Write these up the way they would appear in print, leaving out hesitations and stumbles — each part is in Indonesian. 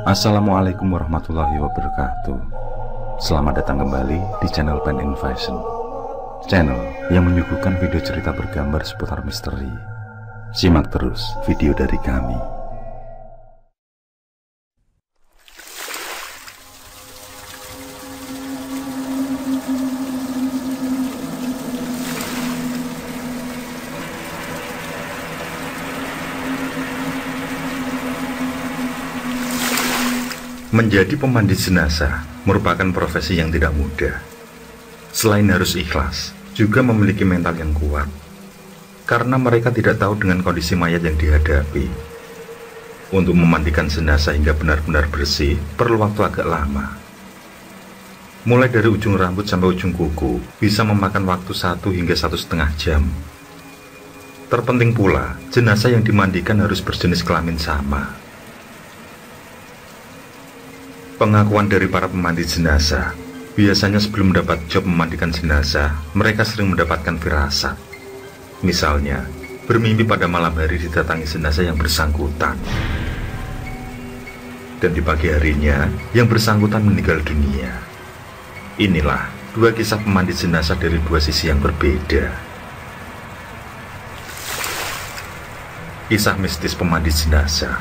Assalamualaikum warahmatullahi wabarakatuh. Selamat datang kembali di channel Pen Invasion, channel yang menyuguhkan video cerita bergambar seputar misteri. Simak terus video dari kami. Menjadi pemandi jenazah merupakan profesi yang tidak mudah. Selain harus ikhlas, juga memiliki mental yang kuat, karena mereka tidak tahu dengan kondisi mayat yang dihadapi. Untuk memandikan jenazah hingga benar-benar bersih perlu waktu agak lama. Mulai dari ujung rambut sampai ujung kuku bisa memakan waktu 1 hingga 1,5 jam. Terpenting pula, jenazah yang dimandikan harus berjenis kelamin sama. Pengakuan dari para pemandi jenazah, biasanya sebelum mendapat job memandikan jenazah, mereka sering mendapatkan firasat. Misalnya, bermimpi pada malam hari didatangi jenazah yang bersangkutan. Dan di pagi harinya, yang bersangkutan meninggal dunia. Inilah dua kisah pemandi jenazah dari dua sisi yang berbeda. Kisah mistis pemandi jenazah.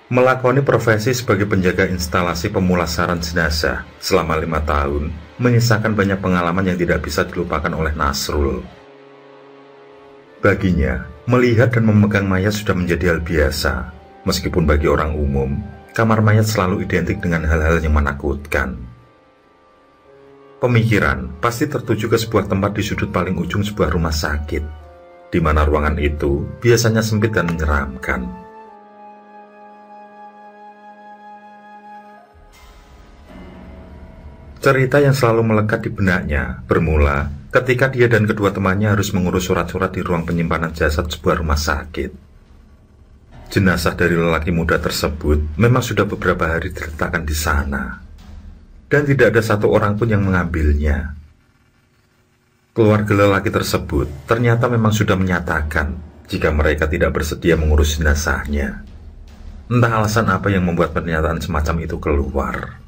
Melakoni profesi sebagai penjaga instalasi pemulasaran jenazah selama 5 tahun menyisakan banyak pengalaman yang tidak bisa dilupakan oleh Nasrul. Baginya, melihat dan memegang mayat sudah menjadi hal biasa. Meskipun bagi orang umum, kamar mayat selalu identik dengan hal-hal yang menakutkan. Pemikiran pasti tertuju ke sebuah tempat di sudut paling ujung sebuah rumah sakit, di mana ruangan itu biasanya sempit dan menyeramkan. Cerita yang selalu melekat di benaknya bermula ketika dia dan kedua temannya harus mengurus surat-surat di ruang penyimpanan jasad sebuah rumah sakit. Jenazah dari lelaki muda tersebut memang sudah beberapa hari diletakkan di sana, dan tidak ada satu orang pun yang mengambilnya. Keluarga lelaki tersebut ternyata memang sudah menyatakan jika mereka tidak bersedia mengurus jenazahnya. Entah alasan apa yang membuat pernyataan semacam itu keluar.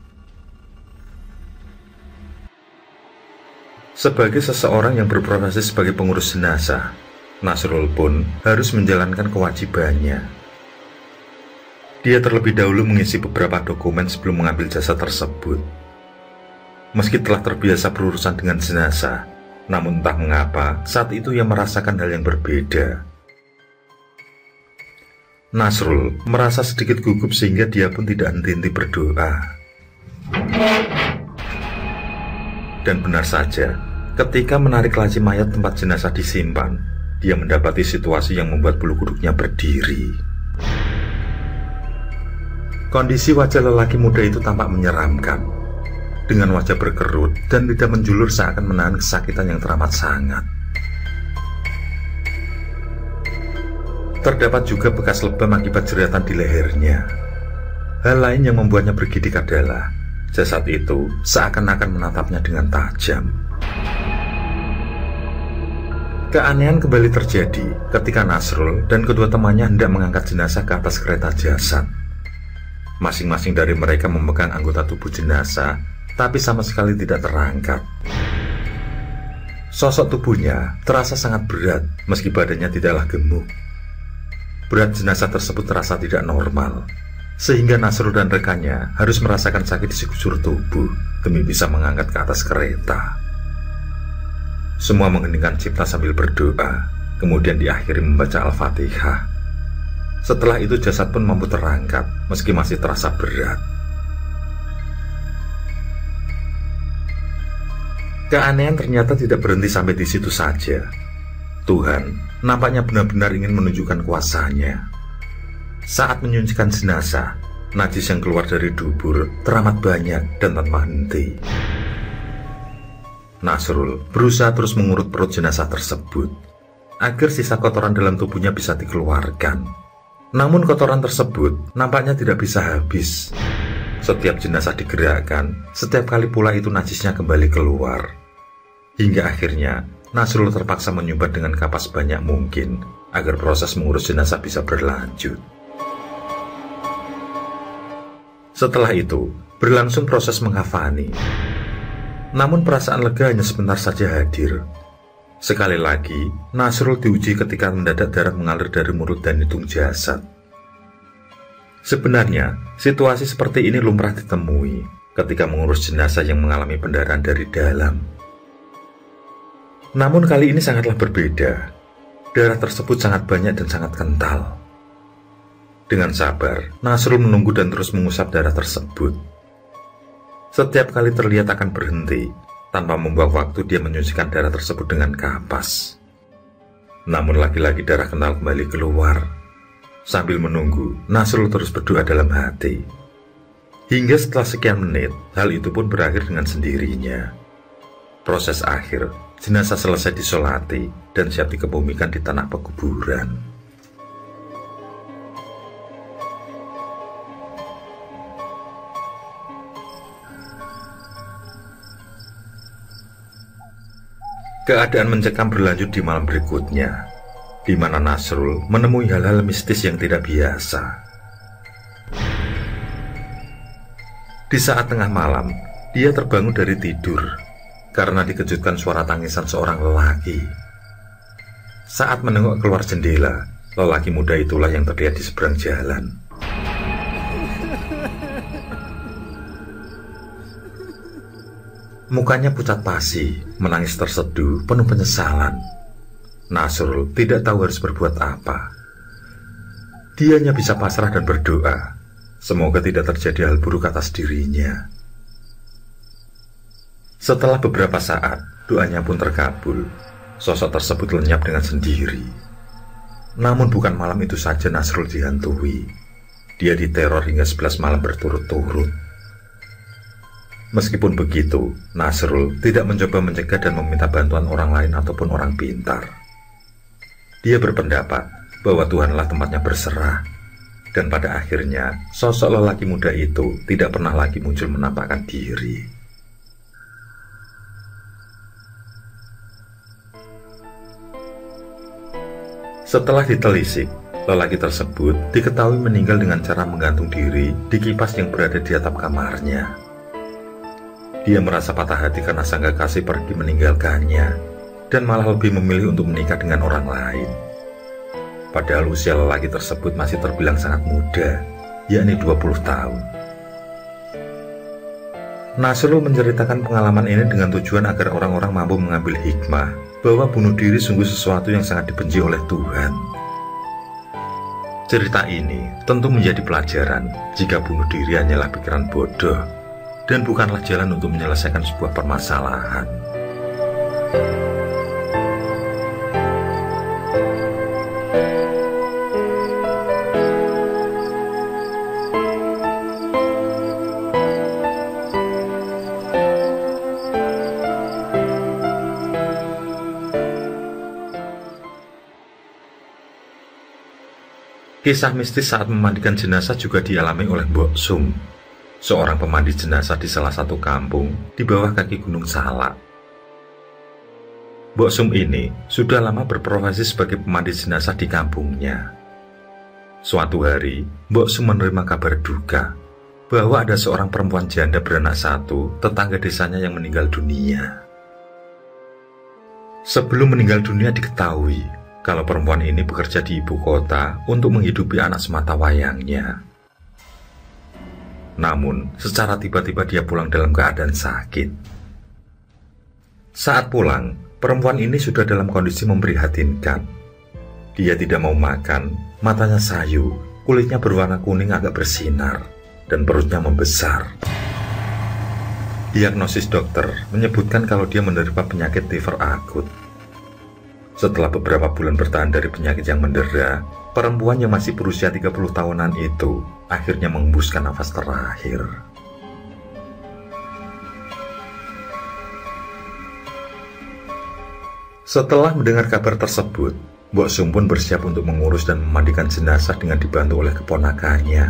Sebagai seseorang yang berprofesi sebagai pengurus jenazah, Nasrul pun harus menjalankan kewajibannya. Dia terlebih dahulu mengisi beberapa dokumen sebelum mengambil jasad tersebut. Meski telah terbiasa berurusan dengan jenazah, namun entah mengapa saat itu ia merasakan hal yang berbeda. Nasrul merasa sedikit gugup sehingga dia pun tidak henti-henti berdoa. Dan benar saja, ketika menarik laci mayat tempat jenazah disimpan, dia mendapati situasi yang membuat bulu kuduknya berdiri. Kondisi wajah lelaki muda itu tampak menyeramkan, dengan wajah berkerut dan lidah menjulur seakan menahan kesakitan yang teramat sangat. Terdapat juga bekas lebam akibat jeratan di lehernya. Hal lain yang membuatnya bergidik adalah jasad itu seakan-akan menatapnya dengan tajam. Keanehan kembali terjadi ketika Nasrul dan kedua temannya hendak mengangkat jenazah ke atas kereta jasad. Masing-masing dari mereka memegang anggota tubuh jenazah, tapi sama sekali tidak terangkat. Sosok tubuhnya terasa sangat berat, meski badannya tidaklah gemuk. Berat jenazah tersebut terasa tidak normal, sehingga Nasrul dan rekannya harus merasakan sakit di sekujur tubuh demi bisa mengangkat ke atas kereta. Semua mengheningkan cipta sambil berdoa, kemudian diakhiri membaca Al-Fatihah. Setelah itu jasad pun mampu terangkat, meski masih terasa berat. Keanehan ternyata tidak berhenti sampai di situ saja. Tuhan nampaknya benar-benar ingin menunjukkan kuasanya. Saat menyucikan jenazah, najis yang keluar dari dubur teramat banyak dan tanpa henti. Nasrul berusaha terus mengurut perut jenazah tersebut agar sisa kotoran dalam tubuhnya bisa dikeluarkan. Namun kotoran tersebut nampaknya tidak bisa habis. Setiap jenazah digerakkan, setiap kali pula itu najisnya kembali keluar. Hingga akhirnya Nasrul terpaksa menyumbat dengan kapas sebanyak mungkin agar proses mengurus jenazah bisa berlanjut. Setelah itu, berlangsung proses menghafani. Namun perasaan lega hanya sebentar saja hadir. Sekali lagi, Nasrul diuji ketika mendadak darah mengalir dari mulut dan hidung jasad. Sebenarnya, situasi seperti ini lumrah ditemui ketika mengurus jenazah yang mengalami pendarahan dari dalam. Namun kali ini sangatlah berbeda. Darah tersebut sangat banyak dan sangat kental. Dengan sabar, Nasrul menunggu dan terus mengusap darah tersebut. Setiap kali terlihat akan berhenti, tanpa membuang waktu dia menyucikan darah tersebut dengan kapas. Namun lagi-lagi darah kental kembali keluar. Sambil menunggu, Nasrul terus berdoa dalam hati. Hingga setelah sekian menit, hal itu pun berakhir dengan sendirinya. Proses akhir, jenazah selesai disolati dan siap dikebumikan di tanah pekuburan. Keadaan mencekam berlanjut di malam berikutnya, di mana Nasrul menemui hal-hal mistis yang tidak biasa. Di saat tengah malam, dia terbangun dari tidur karena dikejutkan suara tangisan seorang lelaki. Saat menengok keluar jendela, lelaki muda itulah yang terlihat di seberang jalan. Mukanya pucat pasi, menangis terseduh, penuh penyesalan. Nasrul tidak tahu harus berbuat apa. Dia hanya bisa pasrah dan berdoa, semoga tidak terjadi hal buruk atas dirinya. Setelah beberapa saat, doanya pun terkabul. Sosok tersebut lenyap dengan sendiri. Namun bukan malam itu saja Nasrul dihantui. Dia diteror hingga 11 malam berturut-turut. Meskipun begitu, Nasrul tidak mencoba mencegah dan meminta bantuan orang lain ataupun orang pintar. Dia berpendapat bahwa Tuhanlah tempatnya berserah. Dan pada akhirnya, sosok lelaki muda itu tidak pernah lagi muncul menampakkan diri. Setelah ditelisik, lelaki tersebut diketahui meninggal dengan cara menggantung diri di kipas yang berada di atap kamarnya. Dia merasa patah hati karena sang kekasih pergi meninggalkannya dan malah lebih memilih untuk menikah dengan orang lain. Padahal usia lelaki tersebut masih terbilang sangat muda, yakni 20 tahun. Nasrul menceritakan pengalaman ini dengan tujuan agar orang-orang mampu mengambil hikmah bahwa bunuh diri sungguh sesuatu yang sangat dibenci oleh Tuhan. Cerita ini tentu menjadi pelajaran jika bunuh diri hanyalah pikiran bodoh dan bukanlah jalan untuk menyelesaikan sebuah permasalahan. Kisah mistis saat memandikan jenazah juga dialami oleh Mbok Sum, seorang pemandi jenazah di salah satu kampung di bawah kaki Gunung Salak. Mbok Sum ini sudah lama berprofesi sebagai pemandi jenazah di kampungnya. Suatu hari, Mbok Sum menerima kabar duka bahwa ada seorang perempuan janda beranak satu tetangga desanya yang meninggal dunia. Sebelum meninggal dunia diketahui kalau perempuan ini bekerja di ibu kota untuk menghidupi anak sematawayangnya. Namun, secara tiba-tiba dia pulang dalam keadaan sakit. Saat pulang, perempuan ini sudah dalam kondisi memprihatinkan. Dia tidak mau makan, matanya sayu, kulitnya berwarna kuning agak bersinar, dan perutnya membesar. Diagnosis dokter menyebutkan kalau dia menderita penyakit liver akut. Setelah beberapa bulan bertahan dari penyakit yang mendera, perempuan yang masih berusia 30 tahunan itu akhirnya menghembuskan nafas terakhir. Setelah mendengar kabar tersebut, Mbok Sum pun bersiap untuk mengurus dan memandikan jenazah dengan dibantu oleh keponakannya.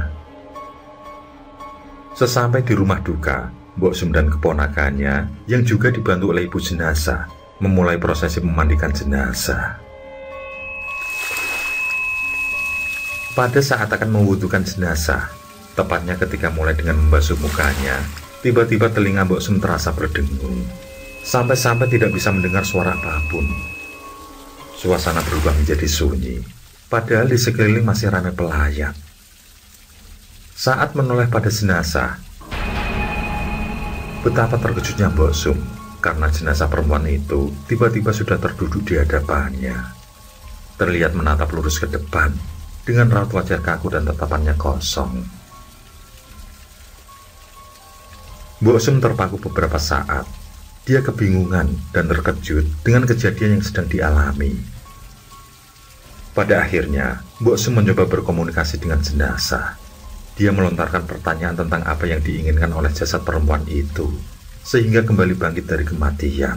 Sesampai di rumah duka, Mbok Sum dan keponakannya yang juga dibantu oleh ibu jenazah memulai prosesi memandikan jenazah. Pada saat akan membutuhkan jenazah, tepatnya ketika mulai dengan membasuh mukanya, tiba-tiba telinga Mbok Sum terasa berdengung, sampai-sampai tidak bisa mendengar suara apapun. Suasana berubah menjadi sunyi, padahal di sekeliling masih ramai pelayat. Saat menoleh pada jenazah, betapa terkejutnya Mbok Sum karena jenazah perempuan itu tiba-tiba sudah terduduk di hadapannya. Terlihat menatap lurus ke depan dengan raut wajah kaku dan tatapannya kosong. Mbok Sum terpaku beberapa saat. Dia kebingungan dan terkejut dengan kejadian yang sedang dialami. Pada akhirnya, Mbok Sum mencoba berkomunikasi dengan jenazah. Dia melontarkan pertanyaan tentang apa yang diinginkan oleh jasad perempuan itu, sehingga kembali bangkit dari kematian.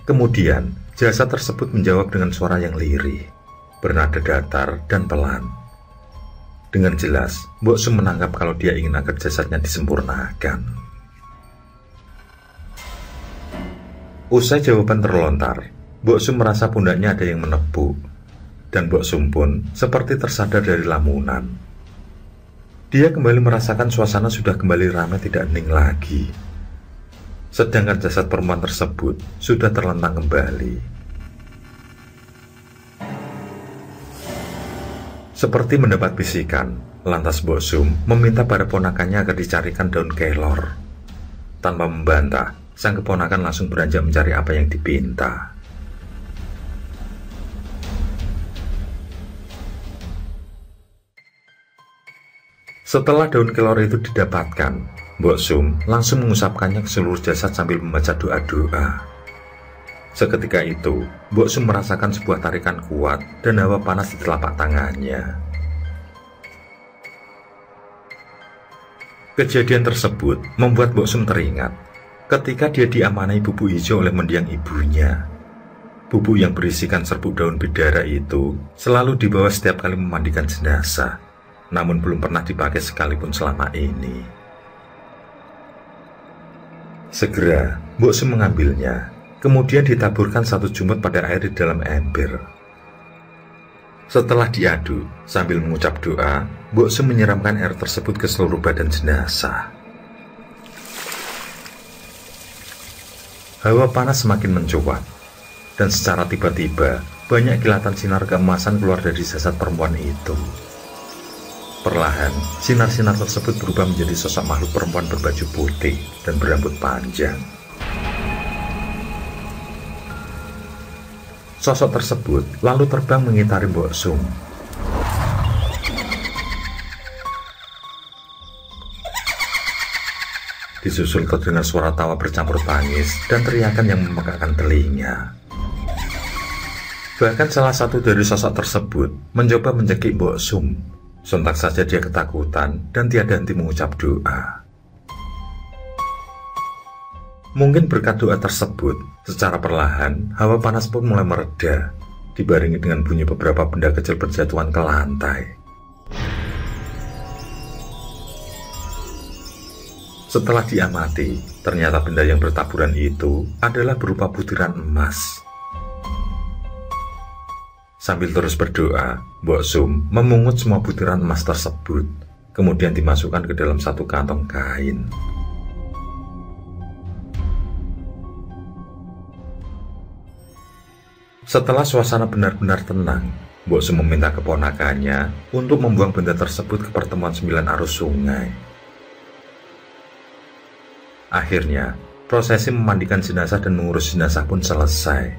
Kemudian, jasad tersebut menjawab dengan suara yang lirih, bernada datar dan pelan. Dengan jelas, Mbok Sum menangkap kalau dia ingin agar jasadnya disempurnakan. Usai jawaban terlontar, Mbok Sum merasa pundaknya ada yang menepuk, dan Mbok Sum pun seperti tersadar dari lamunan. Dia kembali merasakan suasana sudah kembali ramai tidak hening lagi. Sedangkan jasad perempuan tersebut sudah terlentang kembali. Seperti mendapat bisikan, lantas Mbok Sum meminta pada ponakannya agar dicarikan daun kelor. Tanpa membantah, sang keponakan langsung beranjak mencari apa yang dipinta. Setelah daun kelor itu didapatkan, Mbok Sum langsung mengusapkannya ke seluruh jasad sambil membaca doa-doa. Seketika itu, Mbok Sum merasakan sebuah tarikan kuat dan hawa panas di telapak tangannya. Kejadian tersebut membuat Mbok Sum teringat ketika dia diamanai bubuk hijau oleh mendiang ibunya. Bubuk yang berisikan serbuk daun bidara itu selalu dibawa setiap kali memandikan jenazah, namun belum pernah dipakai sekalipun selama ini. Segera, Mbok Sum mengambilnya, kemudian ditaburkan satu jumut pada air di dalam ember. Setelah diaduk, sambil mengucap doa, Mbok Sum menyiramkan air tersebut ke seluruh badan jenazah. Hawa panas semakin mencuat, dan secara tiba-tiba, banyak kilatan sinar keemasan keluar dari jasad perempuan itu. Perlahan, sinar-sinar tersebut berubah menjadi sosok makhluk perempuan berbaju putih dan berambut panjang. Sosok tersebut lalu terbang mengitari Mbok Sum. Disusul terdengar suara tawa bercampur tangis dan teriakan yang memegahkan telinga. Bahkan salah satu dari sosok tersebut mencoba mencekik Mbok Sum. Sontak saja dia ketakutan dan tiada henti mengucap doa. Mungkin berkat doa tersebut, secara perlahan hawa panas pun mulai mereda, dibarengi dengan bunyi beberapa benda kecil berjatuhan ke lantai. Setelah diamati, ternyata benda yang bertaburan itu adalah berupa butiran emas. Sambil terus berdoa, Mbok Sum memungut semua butiran emas tersebut, kemudian dimasukkan ke dalam satu kantong kain. Setelah suasana benar-benar tenang, Mbok Sum meminta keponakannya untuk membuang benda tersebut ke pertemuan 9 arus sungai. Akhirnya, prosesi memandikan jenazah dan mengurus jenazah pun selesai,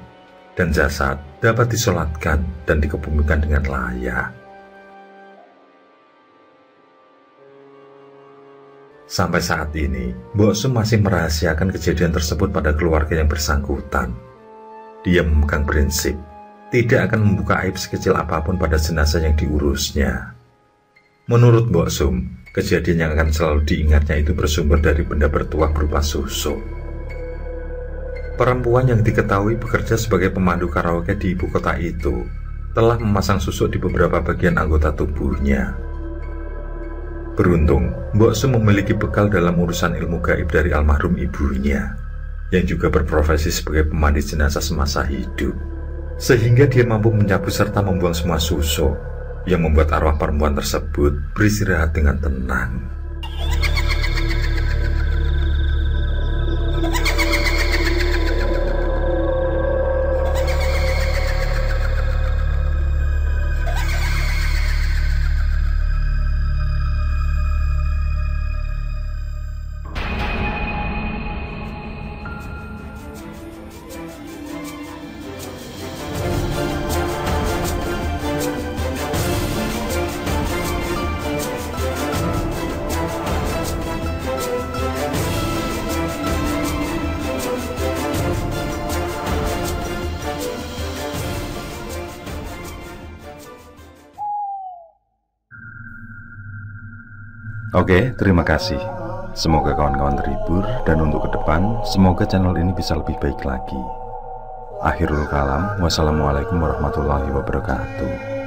dan jasad dapat disolatkan dan dikebumikan dengan layak. Sampai saat ini, Mbok Sum masih merahasiakan kejadian tersebut pada keluarga yang bersangkutan. Dia memegang prinsip, tidak akan membuka aib sekecil apapun pada jenazah yang diurusnya. Menurut Mbok Sum, Kejadian yang akan selalu diingatnya itu bersumber dari benda bertuah berupa susu. Perempuan yang diketahui bekerja sebagai pemandu karaoke di ibu kota itu telah memasang susuk di beberapa bagian anggota tubuhnya. Beruntung, Mbok Su memiliki bekal dalam urusan ilmu gaib dari almarhum ibunya, yang juga berprofesi sebagai pemandi jenazah semasa hidup, sehingga dia mampu menyapu serta membuang semua susuk, yang membuat arwah perempuan tersebut beristirahat dengan tenang. Oke, terima kasih. Semoga kawan-kawan terhibur, dan untuk ke depan, semoga channel ini bisa lebih baik lagi. Akhirul kalam, wassalamualaikum warahmatullahi wabarakatuh.